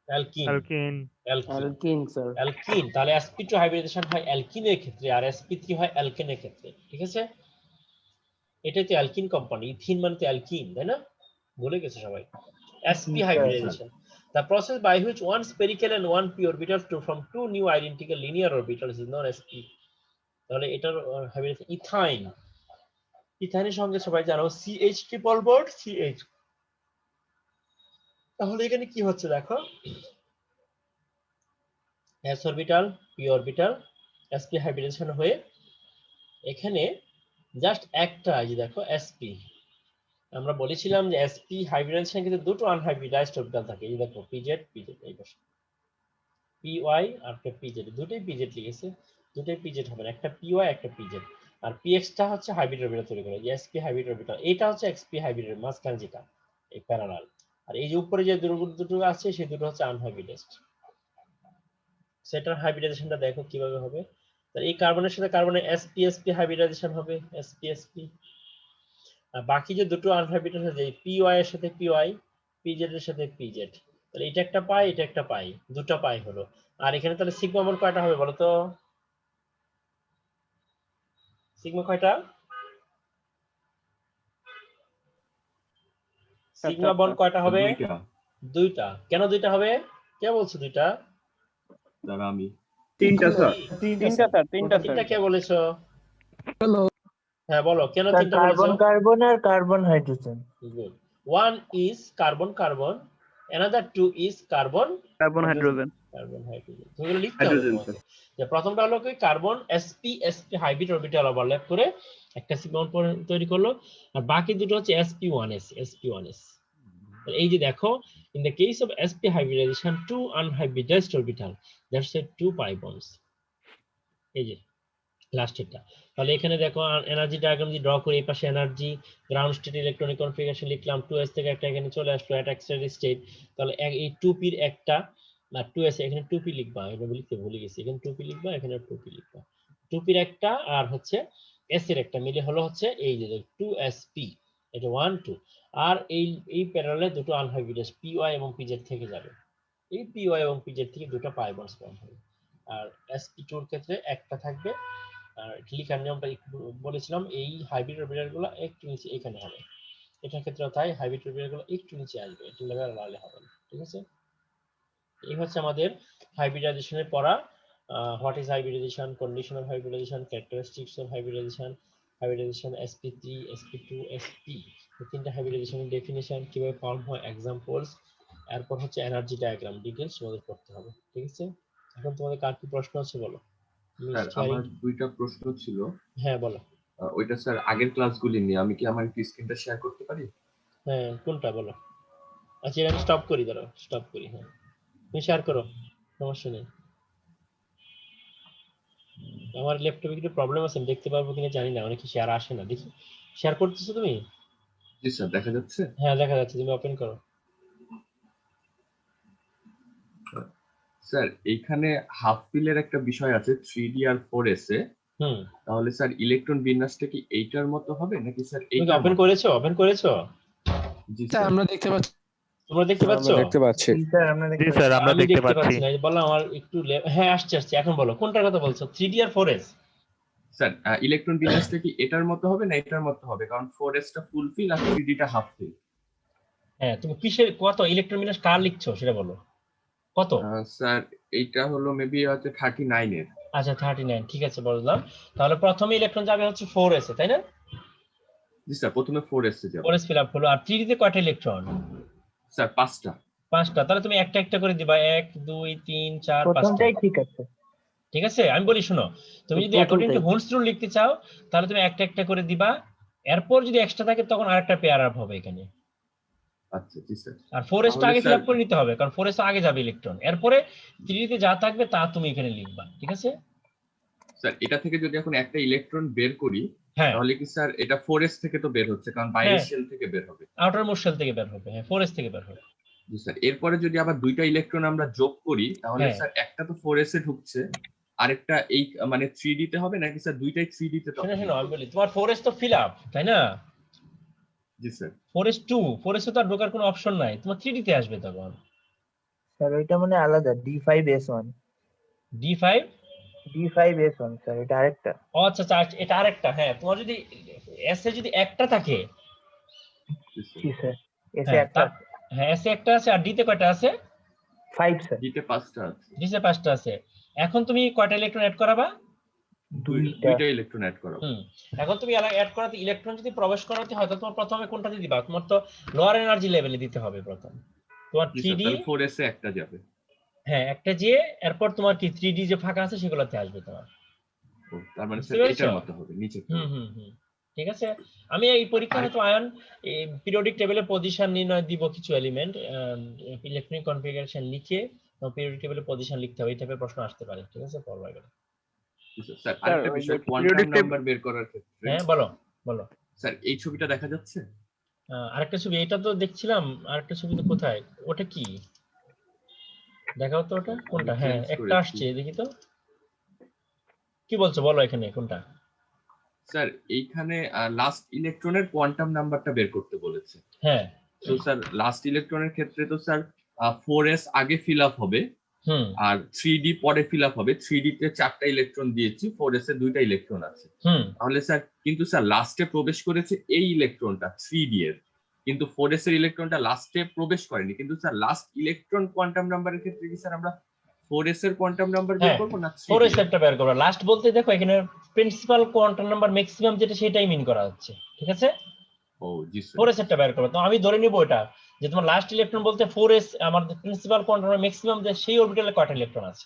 Alkyne alkyne. Alkyne alkyne sir. Alkyne. তাহলে sp2 হাইব্রিডাইজেশন হয় অ্যালকিনের ক্ষেত্রে, আর sp3 হয় অ্যালকেনের ক্ষেত্রে, ঠিক আছে। এটাই তো অ্যালকিন কোম্পানি, ইথিন মানে তো অ্যালকিন, তাই না? ভুলে গেছে সবাই। sp hybridization, the process by which one spherical and one p orbital to from two new identical linear orbitals is known as p। তাহলে এটার হাইব্রিডাইজেশন ইথাইন, ইথাইনের সঙ্গে সবাই জানো CH ট্রিপল বন্ড CH। তাহলে এখানে কি হচ্ছে দেখো, s orbital p orbital sp hybridization হয়ে এখানে জাস্ট একটা, এই যে দেখো sp, আমরা বলেছিলাম যে sp হাইব্রিডাইজেশন কিন্তু দুটো আনহাইব্রিডাইজড অরবিটাল থাকে, এই দেখো pz pz, এই পাশে PY আর একটা PZ, দুটোই PZ লিখেছে, দুটোই PZ হবে না, একটা PY একটা PZ। আর PX টা হচ্ছে হাইব্রিড অরবিটাল তৈরি করে, SP হাইব্রিড অরবিটাল, এটা হচ্ছে XP হাইব্রিডের মাঝখানে যেটা এই প্যারালাল। আর এই যে উপরে যে দুটো আছে সেই দুটো হচ্ছে আনহাইব্রিডাইজড। সেটার হাইব্রিডাইজেশনটা দেখো কিভাবে হবে। তাহলে এই কার্বনের সাথে কার্বনের SP SP হাইব্রিডাইজেশন হবে, SP SP। আর বাকি যে দুটো আনহাইব্রিডাইজড আছে, PY এর সাথে PY, PZ এর সাথে PZ, তাহলে এটা একটা পাই এটা একটা পাই, দুটো পাই হলো। আর এখানে তাহলে সিগমা বন্ড কয়টা হবে বলো তো? সিগমা কয়টা? সিগমা বন্ড কয়টা হবে? দুইটা। দুইটা। কেন দুইটা হবে? কে বলছো দুইটা? স্যার আমি। তিনটা স্যার। তিনটা কে বলেছো? হ্যাঁ বলো কেন স্যার তিনটা বলেছো? কার্বন কার্বন আর carbon hydrogen. Good. One is carbon carbon, another two is carbon hydrogen. carbon hydrogen. তো এগুলো লিখতে হবে তোমাকে। যে প্রথমটা হলো কি carbon sp sp hybrid orbital overlap করে একটা সিগমা বন্ড তৈরি করলো, আর বাকি দুটো হচ্ছে sp1s sp1s। এই যে দেখো, in the case of sp hybridization two unhybridized orbital, that's a two pi bonds। এই যে লাস্টেরটা। তাহলে এখানে দেখো এনার্জি ডায়াগ্রাম যদি ড্র করি, এই পাশে energy, ground state electronic configuration লিখলাম, 2s থেকে একটা এখানে চলে আসলো অ্যাট এক্সটার্নাল স্টেট। তাহলে এই 2p এর একটা আর 2s, এখানে 2p লিখবা, এটা লিখতে ভুলে গেছি, এখানে 2p লিখবা, এখানে 2p লিখবা। 2p এর একটা আর হচ্ছে s এর একটা মিলে হলো হচ্ছে এই যে 2sp, এটা 1 2। আর এই প্যারালালে দুটো আনহাইব্রিডাইজ py এবং pz থেকে যাবে, এই py এবং pz থেকে দুটো পাই বন্ডস ফর্ম হবে। আর sp2 এর ক্ষেত্রে একটা থাকবে। আর লিখার নিয়মটা বলেছিলাম, এই হাইব্রিড অরবিটাল গুলো একটু নিচে এখানে হবে, এটার ক্ষেত্রে তাই হাইব্রিড অরবিটাল গুলো একটু নিচে আসবে, একটু লেভেল বাড়লে হবে না, ঠিক আছে? এই হচ্ছে আমাদের হাইব্রিডাইজেশনের পড়া। What is hybridization, condition of hybridization, characteristics of hybridization, hybridization sp3 sp2 sp, এই তিনটা হাইব্রিডাইজেশনের ডেফিনিশন, কিভাবে ফর্ম হয়, এক্সাম্পলস, এরপর হচ্ছে এনার্জি ডায়াগ্রাম ডিটেইলস তোমাদের পড়তে হবে, ঠিক আছে? এখন তোমাদের কার কি প্রশ্ন আছে বলো। স্যার আমার দুইটা প্রশ্ন ছিল। হ্যাঁ বলো। ওইটা স্যার আগের ক্লাসগুলি নিয়ে, আমি কি আমার স্ক্রিনটা শেয়ার করতে পারি? হ্যাঁ কোনটা বলো? আচ্ছা আমি স্টপ করি, দাঁড়াও স্টপ করি। হ্যাঁ তুমি শেয়ার করো, সমস্যা নেই। আমার ল্যাপটপে একটু প্রবলেম আছে, আমি দেখতে পারবো কিনা জানি না, অনেকে শেয়ার আসে না, দেখি শেয়ার করতেছো তুমি? জি স্যার, দেখা যাচ্ছে? হ্যাঁ দেখা যাচ্ছে, তুমি ওপেন করো। স্যার এইখানে হাফ ফিলের একটা বিষয় আছে 3D আর 4S এ। হুম, তাহলে স্যার ইলেকট্রন বিন্যাসটা কি এইটার মতো হবে নাকি স্যার তুমি এইটার ওপেন মতো? করেছো? ওপেন করেছো? জি স্যার স্যার। আমরা দেখতে পাচ্ছি। তোমরা দেখতে পাচ্ছো? দেখতে পাচ্ছি। জি স্যার আমরা জি দেখতে স্যার আমরা আমি দেখতে দেখতে পাচ্ছি। পাচ্ছি না, এই বললাম আমার একটু হ্যাঁ আসছে আসছে, এখন বলো কোনটার কথা বলছো, 3D আর 4S? স্যার ইলেকট্রন বিন্যাসটা কি এটার মতো হবে না এটার মতো হবে? কারণ 4S টা ফুল ফিল আর 3D টা হাফ ফিল। হ্যাঁ তুমি কিসের কত ইলেকট্রন বিন্যাস কার লিখছো সেটা বলো, কত? স্যার এইটা হলো মেবি হচ্ছে 39 এর। আচ্ছা 39, ঠিক আছে বুঝলাম। তাহলে প্রথমে ইলেকট্রন যাবে হচ্ছে 4s এ, তাই না? জি স্যার, প্রথমে 4S এ যাবে। 4s ফিল আপ হলো। আর 3D তে কয়টা ইলেকট্রন? স্যার 5টা। 5টা। তাহলে তুমি একটা একটা করে দিবা, 1 2 3 4 5টা, প্রথমটাই ঠিক আছে। ঠিক আছে? আমি বলি শোনো, তুমি যদি অ্যাকর্ডিং টু হোলস রুল লিখতে চাও তাহলে তুমি একটা একটা করে দিবা, এরপর যদি এক্সট্রা থাকে তখন আরেকটা পেয়ার আপ হবে এখানে। আচ্ছা জি স্যার। আর 4s টা তাহলে আগে ফিল স্যার আপ করে নিতে হবে, কারণ 4s আগে যাবে ইলেকট্রন, এরপরে 3D তে যা থাকবে তা তুমি এখানে লিখবা, ঠিক আছে? স্যার এটা থেকে যদি এখন একটা ইলেকট্রন বের করি হ্যাঁ তাহলে কি স্যার এটা 4S থেকে তো বের হচ্ছে, কারণ বাইরের হ্যাঁ, শেল থেকে বের হবে। আউটার মোস্ট শেল থেকে বের হবে, হ্যাঁ 4s থেকে বের হবে। জি স্যার। এরপরে যদি আবার দুইটা ইলেকট্রন আমরা যোগ করি তাহলে হ্যাঁ স্যার একটা তো 4S এ ঢুকছে, আরেকটা এই মানে 3D তে হবে নাকি স্যার দুইটাই 3D তে শোনো তখন শোনো আমি হবে? বলি, তোমার 4s তো ফিল আপ তাই না? জি স্যার। 4s এ তো আর ঢোকার কোনো অপশন নাই, তোমার 3D তে আসবে তখন। স্যার ওইটা মানে আলাদা, D5S1। D5? D5S1 স্যার, এটা আরেকটা। ও আচ্ছা আচ্ছা, এটা আরেকটা। হ্যাঁ তোমার যদি s এ যদি একটা থাকে, জি স্যার। জি স্যার, এসে হ্যাঁ একটা আছে। হ্যাঁ s এ একটা আছে, আর d তে কয়টা আছে? 5 স্যার। ডিতে 5টা আছে। d তে 5টা আছে। এখন তুমি কয়টা ইলেকট্রন অ্যাড করাবা? দুইটা। দুইটা ইলেকট্রন অ্যাড করাবো। এখন তুমি অ্যাড করাতে ইলেকট্রন যদি প্রবেশ করাতে হয় তাহলে তোমার প্রথমে কোনটাতে দিবা? তোমার তো লোয়ার এনার্জি লেভেলে দিতে হবে প্রথম, তোমার জি স্যার। 3D। তাহলে 4S এ একটা যাবে। হ্যাঁ একটা যে, এরপর তোমার কি 3D যে ফাঁকা আছে সেগুলোতে আসবে তোমার, ও তার মানে বুঝতে স্যার পেরেছো? এটার মতো হবে নিচেরটা। হুম ঠিক আছে। আমি এই পরীক্ষা হয়তো আয়ন পিরিয়ডিক টেবিলের পজিশন নির্ণয় দিব কিছু এলিমেন্ট, ইলেকট্রনিক কনফিগারেশন লিখে পিরিয়ডিক টেবিলে পজিশন লিখতে হবে, এই টাইপের প্রশ্ন আসতে পারে, ঠিক আছে? পড়বা এগুলো। স্যার আরেকটা ওই বিষয়, যে কোয়ান্টাম periodic table- নাম্বার বের করার ক্ষেত্রে হ্যাঁ বলো বলো। স্যার এই ছবিটা দেখা যাচ্ছে? আরেকটা ছবি, এটা তো দেখছিলাম, আরেকটা ছবি তো কোথায়, ওটা কি দেখাও তো, ওটা আমি কোনটা? হ্যাঁ চেঞ্জ একটা করেছি আসছে, দেখি তো কি বলছো, বলো এখানে কোনটা? স্যার। এইখানে লাস্ট ইলেকট্রনের কোয়ান্টাম নাম্বারটা বের করতে বলেছে। হ্যাঁ তো স্যার লাস্ট ইলেকট্রনের ক্ষেত্রে তো স্যার 4s আগে ফিল আপ হবে হুম আর 3d পরে ফিল আপ হবে। 3d তে 4টা ইলেকট্রন দিয়েছি, 4s এ 2টা ইলেকট্রন আছে। হুম তাহলে স্যার কিন্তু স্যার লাস্টে প্রবেশ করেছে এই ইলেকট্রনটা 3d এর, কিন্তু 4s এর ইলেকট্রনটা লাস্টে প্রবেশ করেনি। কিন্তু স্যার লাস্ট ইলেকট্রন কোয়ান্টাম নাম্বারের ক্ষেত্রে কি স্যার আমরা 4s এর কোয়ান্টাম নাম্বার বের হ্যাঁ করব না 3d 4s এর? একটা বের করবে। লাস্ট বলতে দেখো এখানে প্রিন্সিপাল কোয়ান্টাম নাম্বার ম্যাক্সিমাম যেটা সেটাই মিন করা হচ্ছে, ঠিক আছে? ও জি স্যার। 4s একটা বের করবে। তো আমি ধরে নিব এটা যে তোমার লাস্ট ইলেকট্রন বলতে 4s, আমার প্রিন্সিপাল কোয়ান্টাম নাম্বার ম্যাক্সিমাম যে সেই অরবিটালে কয়টা ইলেকট্রন আছে,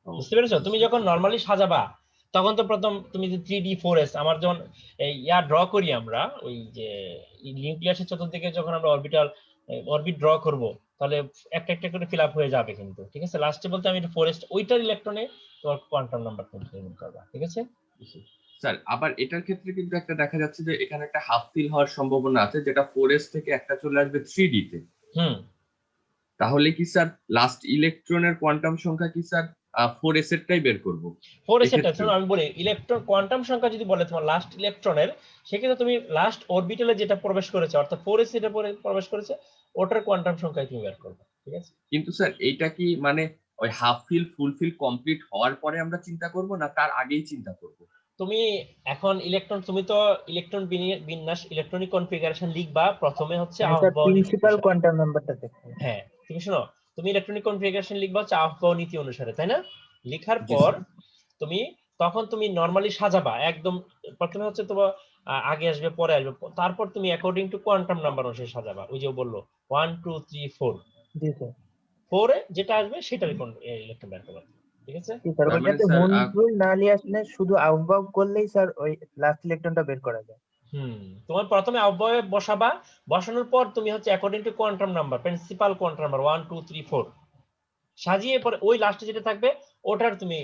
বুঝতে পেরেছো? তুমি যখন নরমালি সাজাবা তখন তো প্রথম তুমি যে 3d 4s, আমার যখন এই ইয়া ড্র করি আমরা, ওই যে নিউক্লিয়াসের চতুর্দিকে যখন আমরা অরবিট ড্র করব, তাহলে একটা একটা করে ফিল আপ হয়ে যাবে কিন্তু, ঠিক আছে? লাস্টে বলতে আমি 4s ওইটার ইলেকট্রনে তোমার কোয়ান্টাম নাম্বার নির্ধারণ করবা, ঠিক আছে? স্যার আবার এটার ক্ষেত্রে কিন্তু একটা দেখা যাচ্ছে যে এখানে একটা হাফ ফিল হওয়ার সম্ভাবনা আছে, যেটা 4s থেকে একটা চলে আসবে 3d তে। হুম তাহলে কি স্যার লাস্ট ইলেকট্রনের কোয়ান্টাম সংখ্যা কি স্যার 4s এরটাই বের করব 4s এটা এক্ষেত্রে? শোনো আমি বলি, ইলেকট্রন কোয়ান্টাম সংখ্যা যদি বলে তোমার লাস্ট ইলেকট্রনের, সেক্ষেত্রে তুমি লাস্ট অরবিটালে যেটা প্রবেশ করেছে, অর্থাৎ 4s এটা প্রবেশ করেছে, ওটার কোয়ান্টাম সংখ্যাই তুমি বের করবে, ঠিক আছে? কিন্তু স্যার এইটা কি মানে ওই half feel full fill complete হওয়ার পরে আমরা চিন্তা করব না তার আগেই চিন্তা করব? তুমি এখন ইলেকট্রন, তুমি তো ইলেকট্রন বিন্যাস ইলেকট্রনিক কনফিগারেশন লিখবা প্রথমে হচ্ছে স্যার আহ্বায়ক নীতি প্রিন্সিপাল অনুসারে। কোয়ান্টাম নাম্বারটা দেখুন। হ্যাঁ তুমি শোনো, তুমি ইলেকট্রনিক কনফিগারেশন লিখবা হচ্ছে আহ্বায়ক নীতি অনুসারে, তাই না? লেখার জি পর স্যার। তুমি তখন তুমি নরমালি সাজাবা একদম, প্রথমে হচ্ছে তোমার আগে আসবে পরে আসবে, তারপর তুমি অ্যাকর্ডিং টু কোয়ান্টাম নাম্বার অনুসারে সাজাবা। ওই যে বললো 1 2 3 4, জি স্যার। 4 এ যেটা আসবে সেটার ইলেকট্রন বের করবা, ঠিক আছে? জি স্যার, তার মানে ওইটাতে স্যার মূল না নিয়ে আসলে শুধু আউটবাউক করলেই স্যার ওই লাস্ট ইলেকট্রনটা বের করা যায়। তোমার প্রথমে অব্যয় বসাবা, বসানোর পর তুমি হচ্ছে according to quantum number, principal quantum number 1 2 3 4 সাজিয়ে পরে ওই লাস্টে যেটা থাকবে ওটার তুমি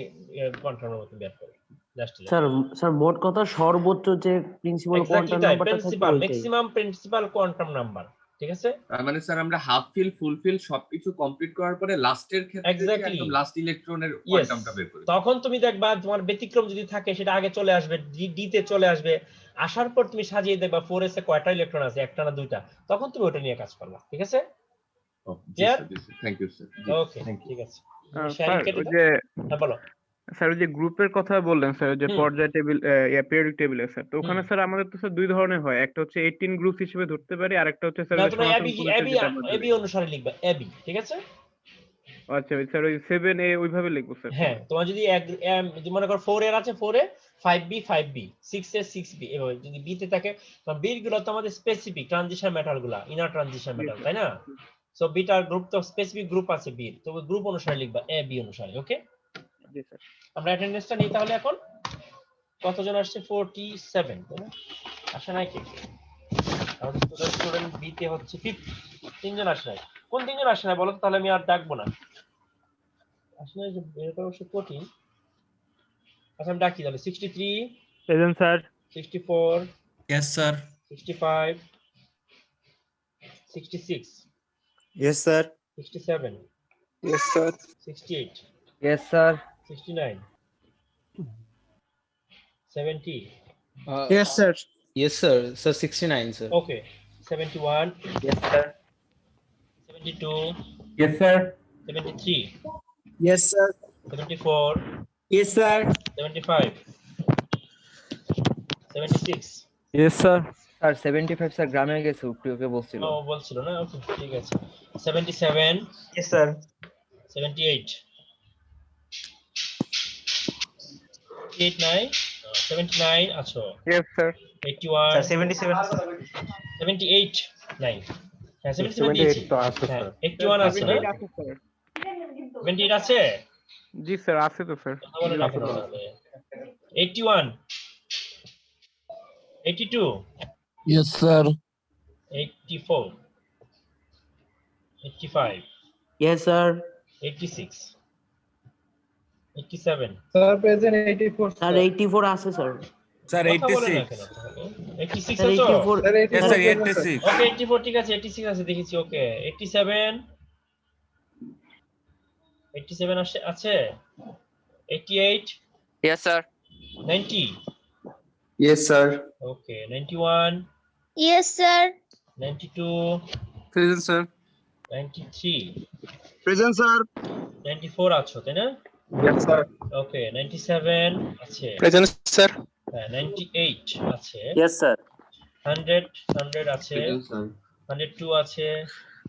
কোয়ান্টাম নাম্বার তুমি বের করবে লাস্টে। স্যার স্যার মোট কথা সর্বোচ্চ যে প্রিন্সিপাল এক্স্যাক্টলি কোয়ান্টাম তাই, নাম্বারটা থাকবে প্রিন্সিপাল ওইটাই। ম্যাক্সিমাম প্রিন্সিপাল কোয়ান্টাম নাম্বার, ঠিক আছে? তার মানে স্যার আমরা হাফ ফিল ফুল ফিল সবকিছু কমপ্লিট করার পরে লাস্টের ক্ষেত্রে যে এক্স্যাক্টলি একদম লাস্ট ইলেকট্রনের ইয়েস। কোয়ান্টামটা বের করে। তখন তুমি দেখবা তোমার ব্যতিক্রম যদি থাকে সেটা আগে চলে আসবে, ডি তে চলে আসবে, আসার পর তুমি সাজিয়ে দেখবা 4s এ কয়টা ইলেকট্রন আছে, একটা না দুইটা, তখন তুমি ওটা নিয়ে কাজ করবা, ঠিক আছে? ও জি ক্লিয়ার? স্যার, জি স্যার, থ্যাংক ইউ স্যার। জি ওকে থ্যাংক ইউ। ঠিক আছে, শেয়ারিং স্যার কেটে ওই দাও। যে হ্যাঁ বলো। স্যার ওই যে গ্রুপের কথা বললেন স্যার, ওই যে হুম পর্যায় টেবিল পিরিয়ডিক টেবিলে স্যার, তো ওখানে হুম স্যার আমাদের তো স্যার দুই ধরনের হয়, একটা হচ্ছে 18 গ্রুপ হিসেবে ধরতে পারি, আর একটা হচ্ছে স্যার না ওই যে তোমরা সনাতন এবি পুরুষের এবি যেটা আমরা এবি ধরি। অনুসারে লিখবা, এবি, ঠিক আছে? আচ্ছা স্যার ওই 7A ওইভাবে লিখবো স্যার হ্যাঁ তাহলে। তোমার যদি যদি মনে করো 4 এর আছে 4 এ, 5b 5b, 6 এ 6b, এভাবে যদি বি তে থাকে। কারণ বি গুলো তো আমাদের স্পেসিফিক ট্রানজিশন মেটাল গুলা, ইনার ট্রানজিশন জি মেটাল, স্যার। তাই না? সো বিটার গ্রুপ তো স্পেসিফিক গ্রুপ আছে বি, তো গ্রুপ অনুসারে লিখবা এ বি অনুসারে, ওকে? জি স্যার। আমরা অ্যাটেন্ডেন্সটা নিই তাহলে। এখন কতজন আসছে? 47, তাই না? আসে নাই কে? আমাদের স্টুডেন্ট বি তে হচ্ছে 50, তিনজন আসে নাই। কোন তিনজন আসে নাই বলো তো, তাহলে আমি আর ডাকবো না। আসলে যে এটা অবশ্য কঠিন। আচ্ছা আমি ডাকি তাহলে 63, present sir. 64, Yes, sir. 65, 66, Yes, sir. 67, Yes, sir. 68, yes sir. 69, 70, Yes, sir. Yes, sir. Sir, 69, sir. okay, 71, yes sir. 72, yes sir. 73, Yes, sir. 74, Yes, sir. 75, 76, yes sir. Sir 75 sir গ্রামে গেছে, ওকে বলছিল। ও বলছিল না, ওকে ঠিক আছে। 77, ইয়েস স্যার। 78, 89, 79 আছো, yes sir. 81, sir 77 78, 9, হ্যাঁ 77 দিয়েছি। 78 তো আছে হ্যাঁ স্যার। 81 আছে না? 78 আছে স্যার। 78 আছে? জি স্যার আছে তো স্যার। কথা বলে না কেন তাহলে? 81, 82, Yes, sir. 84, 85, Yes, sir. 86 87 sir present 84 Sir, 84 আছে, sir. স্যার কথা বলে না 86 কেন তাহলে 86 Sir, আছো 84. Sir Yes, Sir, sir, present, sir. 86 ওকে 84 ঠিক আছে 86 আছে দেখেছি ওকে 87 87 আছে 88 Yes, sir. 90 Yes, sir. ওকে 91 Yes, sir. 92 present sir 93 present sir 94 আছো তাই না ইয়েস স্যার ওকে 97 আছে Present, sir. হ্যাঁ 98 আছে Yes, sir. 100 আছে Present, sir. 102 আছে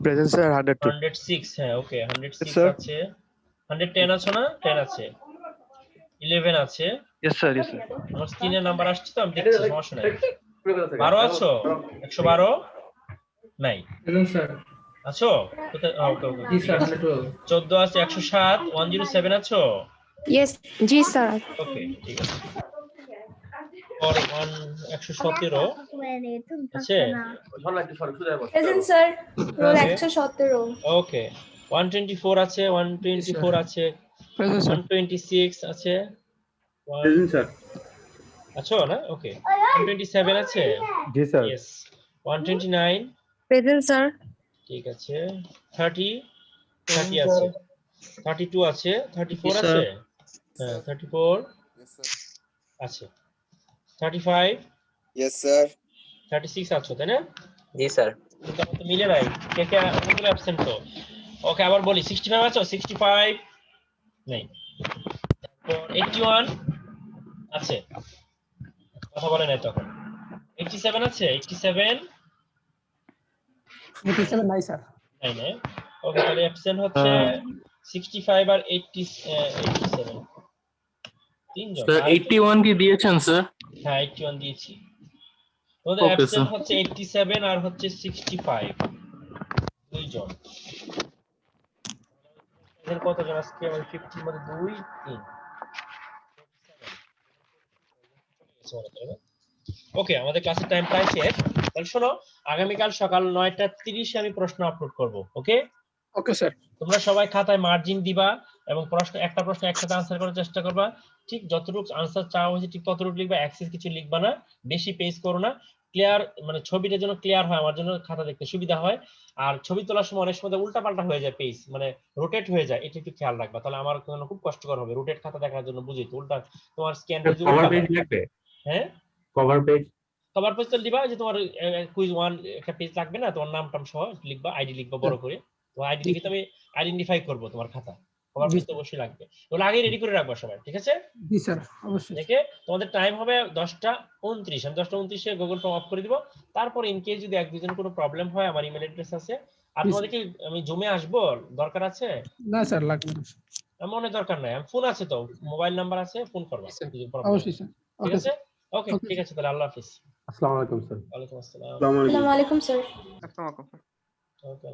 Present, sir. 102. 106 হ্যাঁ ওকে 106 sir. আছে 110 আছো না 10 আছে 11 আছে Yes, sir. Yes, sir. আমার স্ক্রিনে নাম্বার আসছে তো আমি দেখছি সমস্যা নাই 12 আছো 112 নাই প্রেজেন্ট স্যার আছো কোথায় ওকে ওকে জি স্যার 112 14 আছে 107 107 আছো Yes, Ji sir. ওকে ঠিক আছে और 117 আছে Present sir. Roll Okay. 117. ওকে 124 আছে 124 আছে 126 আছে প্রেজেন্ট স্যার আছো না ওকে 127 আছে জি স্যার ইয়েস 129 Present sir. ঠিক আছে 30 30 আছে 32 আছে 34 Yes, আছে sir. হ্যাঁ 34 আছে 35 Yes, sir. 36 আছো তাই না Ji, sir. কিন্তু আমার তো মিলে নাই কে কে অনেকগুলো অ্যাবসেন্ট তো ওকে আবার বলি 65 আছো 65 নেই তারপর 81 আছে কথা বলে নাই তখন 87 আছে 87 87 নাই স্যার নাই না ওকে তাহলে অ্যাবসেন্ট হচ্ছে 65 আর 87 তিনজন স্যার 81 কি দিয়েছেন স্যার? হ্যাঁ 81 দিয়েছি ওদের Okay, অ্যাবসেন্ট sir. হচ্ছে 87 আর হচ্ছে 65 দুইজন এদের কতজন আজকে আমাদের 50 এর মধ্যে 2 3 ওকে আমাদের ক্লাসের টাইম প্রায় শেষ তাহলে শোনো আগামীকাল সকাল 9:30 এ আমি প্রশ্ন আপলোড করব ওকে ওকে স্যার তোমরা সবাই খাতায় মার্জিন দিবা এবং একটা প্রশ্ন একসাথে আনসার করার চেষ্টা করবা ঠিক যতটুকু আনসার চাওয়া হয়েছে ঠিক ততটুকু লিখবা এক্সেস কিছু লিখবা না বেশি পেজ করো না ক্লিয়ার মানে ছবিটা যেন ক্লিয়ার হয় আমার জন্য খাতা দেখতে সুবিধা হয় আর ছবি তোলার সময় অনেক সময় উল্টাপাল্টা হয়ে যায় পেজ মানে রোটেট হয়ে যায় এটা একটু খেয়াল রাখবা তাহলে আমার জন্য খুব কষ্টকর হবে রোটেট খাতা দেখার জন্য বুঝি তো উল্টা তোমার স্ক্যান কভার পেজ লাগবে হ্যাঁ কভার পেজ কভার পেজ তো দিবা যে তোমার কুইজ 1 একটা পেজ লাগবে না তোমার নাম টাম সহ লিখবা আইডি লিখবা বড় করে তো আইডি লিখে তো আমি আইডেন্টিফাই করব তোমার খাতা কভার পেজ তো অবশ্যই লাগবে ওগুলো আগে রেডি করে রাখবা সবাই ঠিক আছে জি স্যার অবশ্যই দেখে তোমাদের টাইম হবে 10:29 আমি 10:29 এ গুগল ফর্ম অফ করে দিব তারপর ইন কেস যদি এক দুজন কোনো প্রবলেম হয় আমার ইমেল অ্যাড্রেস আছে আর তোমাদের কি আমি জুমে আসবো দরকার আছে না স্যার লাগবে না মনে দরকার নাই ফোন আছে তো মোবাইল নাম্বার আছে ফোন করবা যদি problem অবশ্যই স্যার হয়। ঠিক আছে ওকে ঠিক আছে তাহলে আল্লাহ হাফেজ আসসালামু আলাইকুম স্যার ওয়ালাইকুম আসসালাম Assalamualaikum sir. আসসালামু আলাইকুম স্যার। ওকে